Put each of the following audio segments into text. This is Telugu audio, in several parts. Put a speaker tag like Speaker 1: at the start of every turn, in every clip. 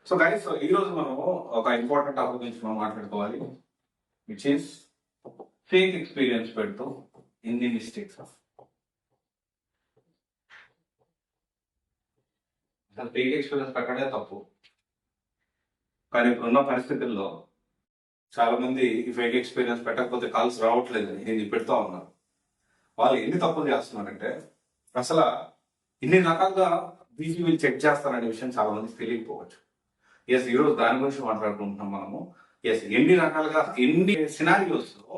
Speaker 1: ఈ రోజు మనము ఒక ఇంపార్టెంట్ టాపిక్ గురించి మనం మాట్లాడుకోవాలి, విచ్ ఈస్ ఫేక్ ఎక్స్పీరియన్స్ పెడుతూ ఇన్ని మిస్టేక్స్. అసలు ఫేక్ ఎక్స్పీరియన్స్ పెట్టడే తప్పు, కానీ ఇప్పుడున్న పరిస్థితుల్లో చాలా మంది ఈ ఫేక్ ఎక్స్పీరియన్స్ పెట్టకపోతే కాల్స్ రావట్లేదు, ఇది పెడతా ఉన్నారు. వాళ్ళు ఎన్ని తప్పులు చేస్తున్నారంటే అసలు ఇన్ని రకాలుగా బీజీవీలు చెక్ చేస్తారనే విషయం చాలా మందికి తెలియకపోవచ్చు. ఎస్, ఈరోజు దాని గురించి మాట్లాడుకుంటున్నాం మనము. ఎస్, ఎన్ని రకాలుగా ఎన్ని సినారియోస్ లో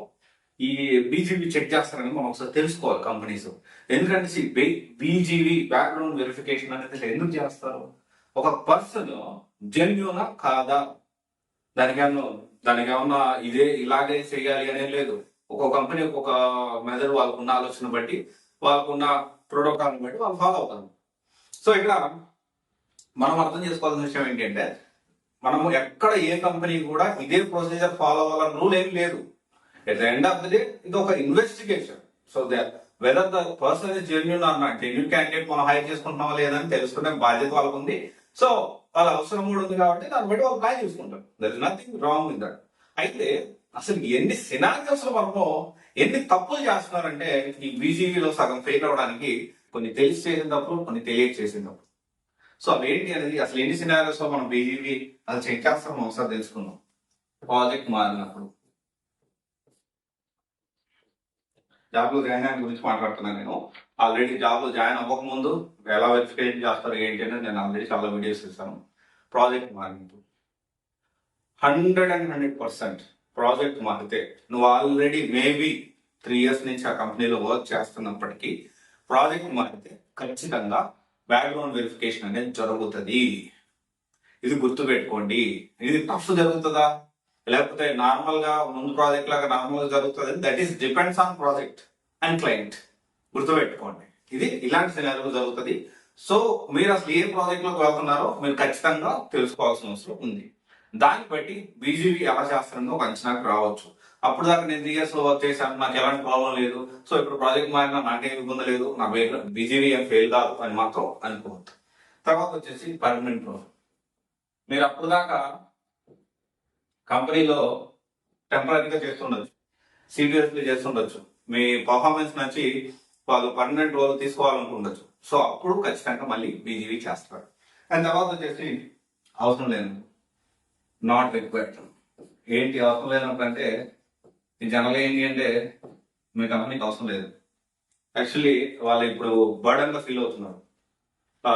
Speaker 1: ఈ బీజీవీ చెక్ చేస్తారని మనం ఒకసారి తెలుసుకోవాలి కంపెనీస్. ఎందుకంటే బీజీవీ బ్యాక్గ్రౌండ్ వెరిఫికేషన్ అనేది ఎందుకు చేస్తారు? ఒక పర్సన్ జెన్యూనా కాదా, దానికి ఏమన్నా ఇలాగే చేయాలి అనేది లేదు. ఒక్కొక్క కంపెనీ ఒక్కొక్క మెథడ్ వాళ్ళకున్న ఆలోచన బట్టి వాళ్ళకున్న ప్రోటోకాల్ బట్టి వాళ్ళు ఫాలో అవుతారు. సో ఇక్కడ మనం అర్థం చేసుకోవాల్సిన విషయం ఏంటంటే, మనము ఎక్కడ ఏ కంపెనీ కూడా ఇదే ప్రొసీజర్ ఫాలో అవ్వాలని రూల్ ఏం లేదు. At the end of the day ఇది ఒక investigation. So whether the person is genuine or not, genuine candidate మనం హైర్ చేసుకుంటున్నామా లేదని తెలుసుకునే బాధ్యత వాళ్ళకు ఉంది. సో వాళ్ళ అవసరం కూడా ఉంది కాబట్టి దాన్ని బట్టి వాళ్ళు ప్లాన్ చేసుకుంటారు. There is nothing wrong with that. అయితే అసలు ఎన్ని సినారియోస్ లో మనము ఎన్ని తప్పులు చేస్తున్నారంటే, ఈ బీజీవీలో సగం ఫెయిల్ అవడానికి కొన్ని తెలిసి చేసిన తప్పులు, కొన్ని తెలియక చేసిన తప్పులు. సో అవి ఏంటి అనేది, అసలు ఎన్ని సినారియోస్ లో మనం బీజీవీ అది చెక్ చేస్తాం ఒకసారి తెలుసుకుందాం. ప్రాజెక్ట్ మారినప్పుడు, జాబ్ లో జాయిన్ అయిన గురించి మాట్లాడుతున్నాను నేను. ఆల్రెడీ జాబ్ లో జాయిన్ అవ్వక ముందు ఎలా వెరిఫికేషన్ చేస్తారు ఏంటి అనేది నేను ఆల్రెడీ చాలా వీడియోస్ ఇస్తాను. ప్రాజెక్ట్ మారినప్పుడు 100% ప్రాజెక్ట్ మారితే నువ్వు ఆల్రెడీ మేబీ 3 years నుంచి ఆ కంపెనీలో వర్క్ చేస్తున్నప్పటికీ ప్రాజెక్ట్ మారితే ఖచ్చితంగా బ్యాక్గ్రౌండ్ వెరిఫికేషన్ అనేది జరుగుతుంది. ఇది గుర్తుపెట్టుకోండి. ఇది టఫ్ జరుగుతుందా లేకపోతే నార్మల్ గా ముందు ప్రాజెక్ట్ లాగా నార్మల్ గా జరుగుతుంది, that is depends on project and client. గుర్తుపెట్టుకోండి, ఇది ఇలాంటి సినారియో జరుగుతుంది. సో మీరు అసలు ఏ ప్రాజెక్ట్ లోకి వెళ్తున్నారో మీరు ఖచ్చితంగా తెలుసుకోవాల్సిన అవసరం ఉంది. దాన్ని బట్టి బీజీవీ ఎలా చేస్తారని ఒక అంచనాకు రావచ్చు. అప్పుడు దాకా నేను 3 years లో వర్క్ చేశాను, నాకు ఎలాంటి ప్రాబ్లం లేదు, సో ఇప్పుడు ప్రాజెక్ట్ మారినా నాకేం ఇబ్బంది లేదు, నా బీజీవీ ఏం ఫెయిల్ కాదు అని మాత్రం అనుకోవద్దు. తర్వాత వచ్చేసి పర్మనెంట్ రోల్. మీరు అప్పుడు దాకా కంపెనీలో టెంపరీగా చేస్తుండొచ్చు, సీరియస్లీ చేస్తుండొచ్చు, మీ పర్ఫార్మెన్స్ నచ్చి వాళ్ళు పర్మనెంట్ రోల్ తీసుకోవాలనుకుండొచ్చు. సో అప్పుడు ఖచ్చితంగా మళ్ళీ బీజీవీ చేస్తారు. అండ్ తర్వాత వచ్చేసి అవసరం లేదు, నాట్ రిక్వైర్డ్. ఏంటి అవసరం లేదంటే, ఈ జనరల్ ఏంటి అంటే మీ కంపెనీకి అవసరం లేదు. యాక్చువల్లీ వాళ్ళు ఇప్పుడు బర్డన్ గా ఫీల్ అవుతున్నారు,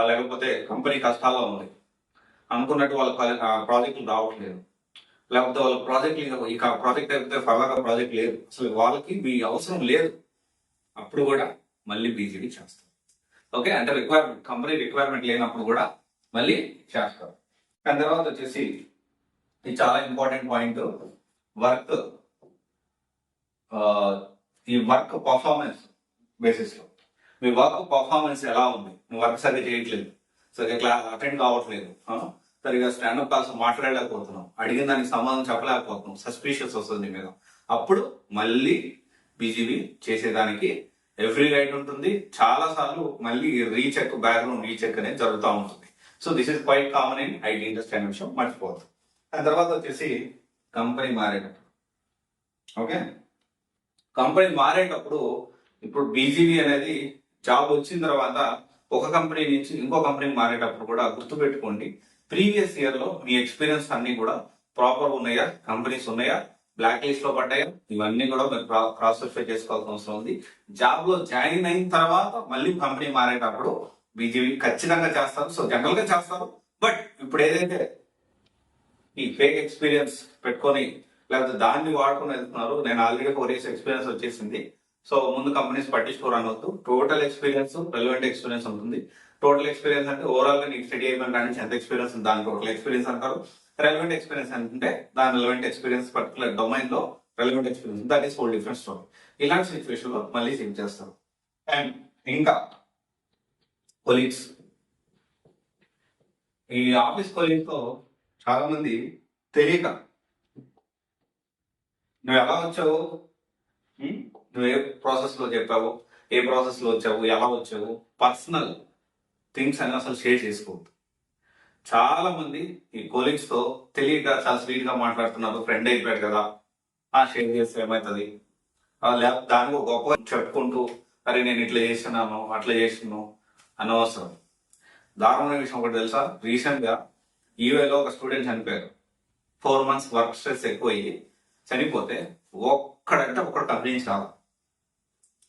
Speaker 1: లేకపోతే కంపెనీ కష్టాల్లో ఉంది అనుకున్నట్టు వాళ్ళ ప్రాజెక్టులు రావట్లేదు, లేకపోతే వాళ్ళ ప్రాజెక్టులు ఇక ప్రాజెక్ట్ అయిపోతే ఫర్దర్ ప్రాజెక్ట్ లేదు, అసలు వాళ్ళకి మీ అవసరం లేదు. అప్పుడు కూడా మళ్ళీ బీజీవీ చేస్తారు. ఓకే, అంటే కంపెనీ రిక్వైర్మెంట్ లేనప్పుడు కూడా మళ్ళీ చేస్తారు. దాని తర్వాత వచ్చేసి ఇది చాలా ఇంపార్టెంట్ పాయింట్, వర్క్. ఈ వర్క్ పర్ఫార్మెన్స్ బేసిస్ లో మీ వర్క్ పర్ఫార్మెన్స్ ఎలా ఉంది, నువ్వు వర్క్ సరిగ్గా చేయట్లేదు, సరిగ్గా క్లాస్ అటెండ్ కావట్లేదు, సరిగ్గా స్టాండప్ క్లాస్ మాట్లాడలేకపోతున్నాం, అడిగిన దానికి సమాధానం చెప్పలేకపోతున్నాం, సస్పీషియస్ వస్తుంది నీ మీద. అప్పుడు మళ్ళీ బీజీవీ చేసేదానికి ఎవ్రీ రైట్ ఉంటుంది. చాలా సార్లు మళ్ళీ రీచెక్, బ్యాక్గ్రౌండ్ రీచెక్ అనేది జరుగుతూ ఉంటుంది. So this is quite common in IT industry అనే విషయం మర్చిపోవద్దు. దాని తర్వాత వచ్చేసి కంపెనీ మారేటప్పుడు. ఓకే, కంపెనీ మారేటప్పుడు ఇప్పుడు బీజీవీ అనేది జాబ్ వచ్చిన తర్వాత ఒక కంపెనీ నుంచి ఇంకో కంపెనీకి మారేటప్పుడు కూడా గుర్తుపెట్టుకోండి, ప్రీవియస్ ఇయర్ లో మీ ఎక్స్పీరియన్స్ అన్ని కూడా ప్రాపర్ ఉన్నాయా, కంపెనీస్ ఉన్నాయా, బ్లాక్ లిస్ట్ లో పడ్డాయా, ఇవన్నీ కూడా మీరు క్రాస్ వెరిఫై చేసుకోవాల్సిన అవసరం ఉంది. జాబ్ లో జాయిన్ అయిన తర్వాత మళ్ళీ కంపెనీ మారేటప్పుడు బీజీవీ ఖచ్చితంగా చేస్తారు. సో జనరల్ గా చేస్తారు, బట్ ఇప్పుడు ఏదైతే ఈ ఫేక్ ఎక్స్పీరియన్స్ పెట్టుకొని లేకపోతే దాన్ని వాడుకొని వెళ్తున్నారు, నేను ఆల్రెడీ 4 years ఎక్స్పీరియన్స్ వచ్చేసింది, సో ముందు కంపెనీస్ పట్టించుకోరు అనవద్దు. టోటల్ ఎక్స్పీరియన్స్, రెలవెంట్ ఎక్స్పీరియన్స్ ఉంటుంది. టోటల్ ఎక్స్పీరియన్స్ అంటే ఓవరాల్ గా నీకు స్టడీ అయిపోయిన కానీ ఎంత ఎక్స్పీరియన్స్ ఉంది దాని టోటల్ ఎక్స్పీరియన్స్ అంటారు. రెలవెంట్ ఎక్స్పీరియన్స్ అంటే దాని రెలవెంట్ ఎక్స్పీరియన్స్ పర్టికులర్ డొమైన్ లో relevant experience, that is whole different story. ఇలాంటి సిచ్యువేషన్ లో మళ్ళీ చెక్ చేస్తారు. అండ్ ఇంకా కొలీగ్స్, ఈ ఆఫీస్ కొలీగ్స్ తో చాలా మంది తెలియక నువ్వు ఎలా వచ్చావు, నువ్వు ఏ ప్రాసెస్ లో చెప్పావు, ఏ ప్రాసెస్ లో వచ్చావు, ఎలా వచ్చావు, పర్సనల్ థింగ్స్ అని అసలు షేర్ చేసుకోవద్దు. చాలా మంది ఈ కొలీగ్స్ తో తెలియక చాలా స్వీట్ గా మాట్లాడుతున్నారు, ఫ్రెండ్ అయిపోయాడు కదా, ఆ షేర్ చేస్తే ఏమవుతుంది, లేకపోతే దానికి ఒక గొప్ప చెప్పుకుంటూ అరే నేను ఇట్లా చేస్తున్నాను అట్లా చేస్తున్నాను అనవసరం. దారుణమైన విషయం ఒకటి తెలుసా, రీసెంట్ గా యూఏలో ఒక స్టూడెంట్ చనిపోయారు. 4 months వర్క్ స్ట్రెస్ ఎక్కువ అయ్యి చనిపోతే ఒక్కడంటే ఒక్కడు కంపెనీ నుంచి రాలా,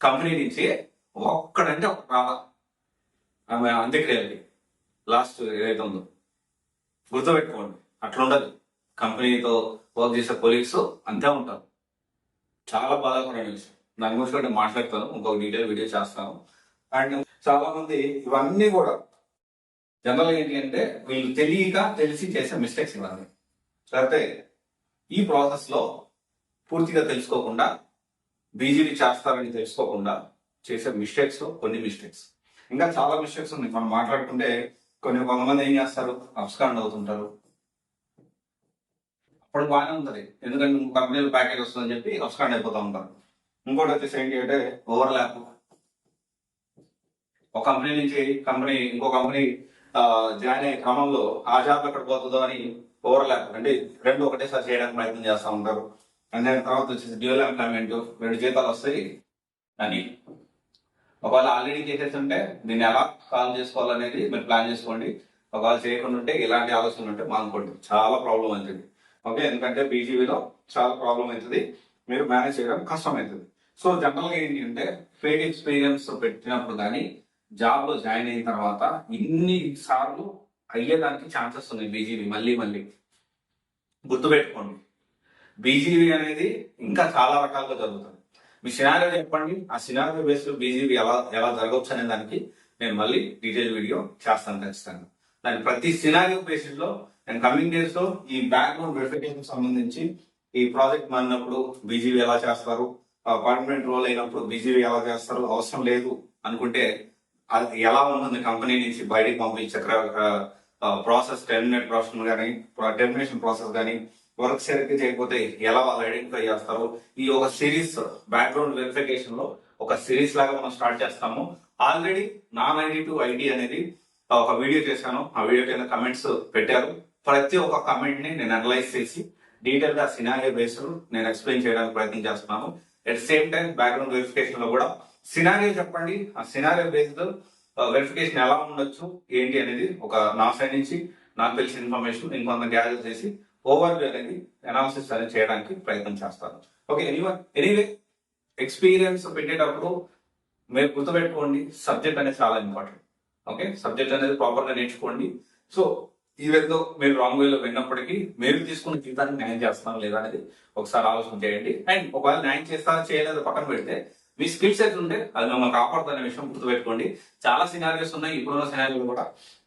Speaker 1: కంపెనీ నుంచి ఒక్కడంటే ఒకటి రాలా ఆమె అంత్యక్రియలకి. లాస్ట్ ఏదైతే ఉందో గుర్తుపెట్టుకోండి, అట్లా ఉండదు. కంపెనీతో వర్క్ చేసే కొలీగ్స్ అంతే ఉంటారు. చాలా బాధాకరమైన విషయం. దాని గురించి కూడా నేను మాట్లాడతాను, ఇంకొక డీటెయిల్ వీడియో చేస్తాను. అండ్ చాలా మంది ఇవన్నీ కూడా జనరల్ ఏంటి అంటే వీళ్ళు తెలియక తెలిసి చేసే మిస్టేక్స్ ఇవన్నీ. లేకపోతే ఈ ప్రాసెస్ లో పూర్తిగా తెలుసుకోకుండా బీజీడీ చేస్తారని తెలుసుకోకుండా చేసే మిస్టేక్స్ కొన్ని మిస్టేక్స్, ఇంకా చాలా మిస్టేక్స్ ఉన్నాయి. మనం మాట్లాడుకుంటే కొంతమంది ఏం చేస్తారు, అబ్స్కాండ్ అవుతుంటారు. అప్పుడు బాగానే ఉంటుంది, ఎందుకంటే కంపెనీలో ప్యాకేజ్ వస్తుందని చెప్పి అబ్స్కాండ్ అయిపోతూ ఉంటారు. ఇంకోటి వచ్చేసి ఏంటి అంటే ఓవర్ ల్యాప్. ఒక కంపెనీ నుంచి ఇంకో కంపెనీ జాయిన్ అయ్యే క్రమంలో ఆ జాబ్ ఎక్కడ పోతుందో అని ఓవర్ ల్యాప్, అంటే రెండు ఒకటేసారి చేయడానికి ప్రయత్నం చేస్తూ ఉంటారు. అండ్ దాని తర్వాత వచ్చేసి డ్యూయల్ ఎంప్లాయ్మెంట్, 2 జీతాలు వస్తాయి అని. ఒకవేళ ఆల్రెడీ చేసేసి ఉంటే దీన్ని ఎలా సాల్వ్ చేసుకోవాలనేది మీరు ప్లాన్ చేసుకోండి. ఒకవేళ చేయకుండా ఉంటే ఇలాంటి ఆలోచనలు ఉంటే మానుకోండి, చాలా ప్రాబ్లం అవుతుంది. ఓకే, ఎందుకంటే బీజీవీలో చాలా ప్రాబ్లం అవుతుంది, మీరు మేనేజ్ చేయడం కష్టం అవుతుంది. సో జనరల్గా ఏంటి అంటే ఫేక్ ఎక్స్పీరియన్స్ పెట్టినప్పుడు కానీ జాబ్ లో జాయిన్ అయిన తర్వాత ఇన్ని సార్లు అయ్యేదానికి ఛాన్సెస్ ఉన్నాయి బీజీవీ. మళ్ళీ మళ్ళీ గుర్తుపెట్టుకోండి, బీజీవీ అనేది ఇంకా చాలా రకాలుగా జరుగుతుంది. మీ సినారియో చెప్పండి, ఆ సినారియో బేస్డ్ బీజీవీ ఎలా ఎలా జరగవచ్చు అనే దానికి నేను మళ్ళీ డీటెయిల్ వీడియో చేస్తాను ఖచ్చితంగా. దాని ప్రతి సినారియో బేసిస్ లో నేను కమింగ్ డేస్ లో ఈ బ్యాక్గ్రౌండ్ వెరిఫికేషన్ సంబంధించి ఈ ప్రాజెక్ట్ మారినప్పుడు బీజీవీ ఎలా చేస్తారు, పర్మనెంట్ రోల్ అయినప్పుడు బీజీవీ ఎలా చేస్తారు, అవసరం లేదు అనుకుంటే అది ఎలా ఉంటుంది కంపెనీ నుంచి బయటకు పంపించే ప్రాసెస్, టెర్మినేషన్ ప్రాసెస్ కానీ వర్క్ సరిగ్గా చేయకపోతే ఎలా వాళ్ళు ఐడెంటిఫై చేస్తారు, ఈ ఒక సిరీస్ బ్యాక్గ్రౌండ్ వెరిఫికేషన్ లో ఒక సిరీస్ లాగా మనం స్టార్ట్ చేస్తాము. ఆల్రెడీ Non-ID2 ID అనేది ఒక వీడియో చేశాను, ఆ వీడియో కింద కమెంట్స్ పెట్టారు. ప్రతి ఒక్క కమెంట్ ని నేను అనలైజ్ చేసి డీటెయిల్ గా సినారియో బేస్డ్ నేను ఎక్స్ప్లెయిన్ చేయడానికి ప్రయత్నం చేస్తున్నాను. At same time background verification లో కూడా సినారియో చెప్పండి, ఆ సినారియో బేస్డ్ వెరిఫికేషన్ ఎలా ఉండొచ్చు ఏంటి అనేది ఒక నా సైడ్ నుంచి నాకు తెలిసిన ఇన్ఫర్మేషన్ ఇంకొంత గ్యాదర్ చేసి ఓవర్వ్యూ అనేది అనాలిసిస్ అనేది చేయడానికి ప్రయత్నం చేస్తాను. ఓకే, ఎనీవే ఎక్స్పీరియన్స్ పెట్టేటప్పుడు మీరు గుర్తుపెట్టుకోండి, సబ్జెక్ట్ అనేది చాలా ఇంపార్టెంట్. ఓకే, సబ్జెక్ట్ అనేది ప్రాపర్ గా నేర్చుకోండి. సో ఈవెందో మీరు రాంగ్ వేలో విన్నప్పటికీ మీరు తీసుకున్న జీవితాన్ని న్యాయం చేస్తున్నారా లేదా అనేది ఒకసారి ఆలోచన చేయండి. అండ్ ఒకవేళ న్యాయం చేస్తారా చేయలేదో పక్కన పెడితే మీ స్కిల్ సెట్ ఉంటే అది మిమ్మల్ని కాపాడుతున్న విషయం గుర్తుపెట్టుకోండి. చాలా సినారియోస్ ఉన్నాయి, ఇప్పుడున్న సినారియోలు కూడా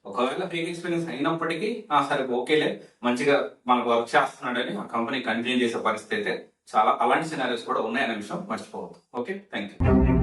Speaker 1: ఒకవేళ ఫేక్ ఎక్స్పీరియన్స్ అయినప్పటికీ సరే ఓకేలే మంచిగా మనకు వర్క్ చేస్తున్నాడని ఆ కంపెనీ కంటిన్యూ చేసే పరిస్థితి అయితే చాలా అలాంటి సినారియోస్ కూడా ఉన్నాయనే విషయం మర్చిపోవద్దు. Okay, thank you.